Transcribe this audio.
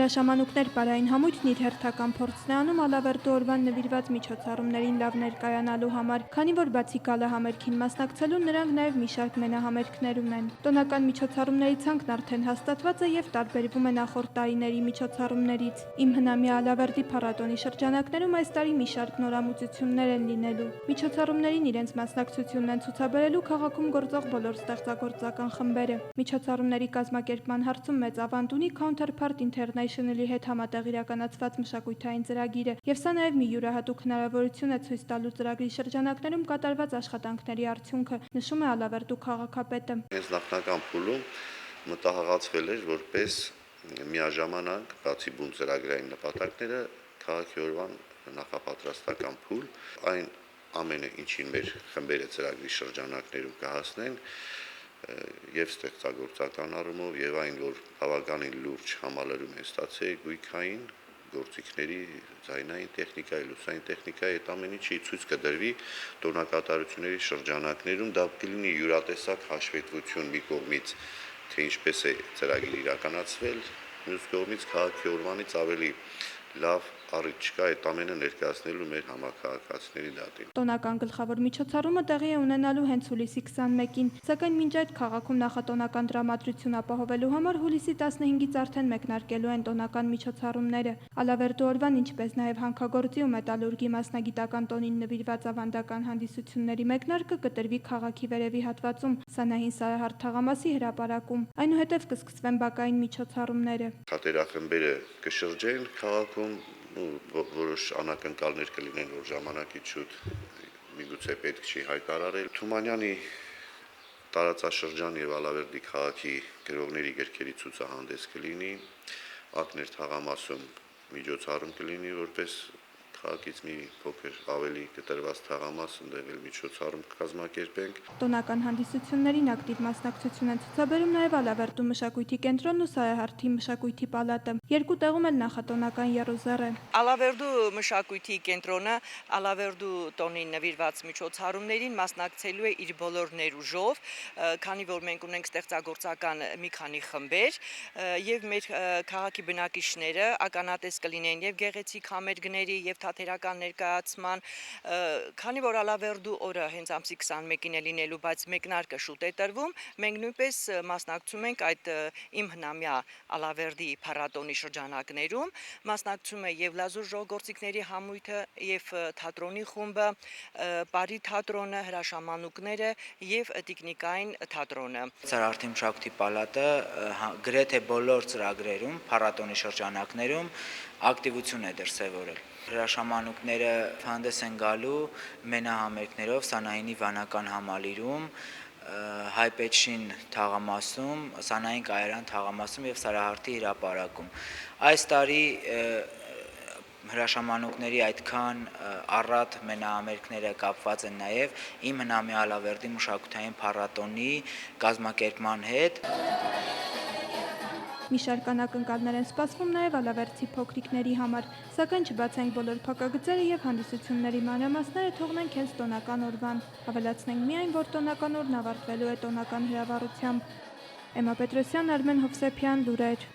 Հրաշամանուկներ պարային համույթն իր հերթական փորձն է անում Ալավերդու օրվան նվիրված միջոցառումներին լավ ներկայանալու համար, քանի որ բացի գալա համերգին մասնակցելու, նրանք նաև մի շարք մենահամերգներ ունեն։ Տոնական միջոցառումների ցանկն արդեն հաստատված է եւ տարբերվում է նախորդ տարիների միջոցառումներից։ Իմ հնամյա Ալավերդի փառատոնի շրջանակներում այս տարի մի շարք նորամուծություններ են լինելու։ Միջոցառումներին իրենց մասնակցությունն են ցուցաբերելու քաղաքում գործող բոլոր ստեղծագործական խմբերը։ Միջոցառումների կազմակերպման հարցում մեծ ավանդ ունի Counterpart International-ի հետ համատեղ իրականացված մշակութային ծրագիրը, եւ սա նաեւ մի յուրահատուկ հնարավորություն է ցույց տալու ծրագրի շրջանակներում կատարված աշխատանքների արդյունքը, նշում է Ալավերդու քաղաքապետը։ Հենց նախնական փուլում մտահղացվել էր որպես միաժամանակ բացի բուն ծրագրային նպատակները քաղաքի օրվան նախապատրաստական փուլ, այն ամենը ինչին մեր խմբերը ծրագրի շրջանակներում կհասնեն եւ ստեղծագործական առումով եւ այն որ բավականին լուրջ համալրում է ստացել գույքային գործիքների ձայնային տեխնիկայի, լուսային տեխնիկայի այդ ամեն ինչի ցույց կդրվի տոնակատարությունների շրջանակներում դա կլինի յուրատեսակ հաշվետվություն մի կողմից թե ինչպես է ծրագիրը իրականացվել, մյուս կողմից քաղաքի օրվանից ավելի լավ առիթ չկա այդ ամենը ներկայացնելու մեր համակարգացիների դատին։ Տոնական գլխավոր միջոցառումը տեղի է ունենալու հենց հուլիսի 21-ին, սակայն մինչ այդ քաղաքում նախատոնական տրամադրություն ապահովելու համար հուլիսի 15-ից արդեն մեկնարկելու են տոնական միջոցառումները։ Ալավերդու օրվան, ինչպես նաև հանքագործի ու մետալուրգի մասնագիտական տոնին նվիրված ավանդական հանդիսությունների մեկնարկը կտրվի քաղաքի վերևի հատվածում Սանահին Սարահարթ թաղամասի հրապարակում։ Այնուհետև կսկսվեն բակային միջոցառումները։ Թատերախմբերը կշրջեն քաղաքում որոշ անակնկալներ կլինեն, որ ժամանակից շուտ միգուցե պետք չի հայտարարել։ Թումանյանի տարածաշրջան եւ Ալավերդի քաղաքի գրողների գրքերի ցուցահանդես կլինի, Ակներ թաղամասում միջոցառում կլինի, որպես քաղաքից մի փոքր ավելի կտրված թաղամաս, ընդեղ էլ միջոցառում կկազմակերպենք։ Տոնական հանդիսություններին ակտիվ մասնակցություն են ցուցաբերում նաև Ալավերդու մշակույթի կենտրոնն ու Սարահարթի մշակույթի պալատը։ Երկու տեղում էլ նախատոնական եռուզեռ է։ Ալավերդու մշակույթի կենտրոնը Ալավերդու տոնին նվիրված միջոցառումներին մասնակցելու է իր բոլոր ներուժով, քանի որ մենք ունենք ստեղծագործական մի քանի խմբեր եւ մեր քաղաքի բնակիչները ականատես կլինեն եւ գեղեցիկ համերգների եւ թատերական ներկայացման, քանի որ Ալավերդու օրը հենց ամսի 21-ին է լինելու, բայց մեկնարկը շուտ է տրվում, մենք նույնպես մասնակցում ենք այդ իմ հնամյա Ալավերդի փառատոնի շրջանակներում, մասնակցում է եւ լազուր ժողովրդիկների համույթը եւ թատրոնի խումբը, Պարի թատրոնը, հրաշամանուկները եւ տիկնիկային թատրոնը։ Սարահարթի մշակույթի պալատը գրեթե բոլոր ծրագրերում, փառատոնի շրջանակներում ակտիվություն է դրսևորել։ Հրաշամանուկները հանդես են գալու մենահամերգներով Սանահինի վանական համալիրում, Հայպեչին թաղամասում, Սանահին կայարան թաղամասում եւ Սարահարթի հրապարակում։ Այս տարի հրաշամանուկների այդքան առատ մենահամերգները կապված են նաեւ իմ հնամյա Ալավերդի մշակութային փառատոնի կազմակերպման հետ։ Մի շարք անակնկալներ են սպասվում նաև ալավերդցի փոքրիկների համար, սակայն չբացենք բոլոր փակագծերը եւ հանդիսությունների մանրամասները թողնենք հենց տոնական օրվան։ Ավելացնենք միայն, որ տոնական օրն ավարտվելու է տոնական հրավառությամբ։ Էմմա Պետրոսյան, Արմեն Հովսեփյան, լուրեր։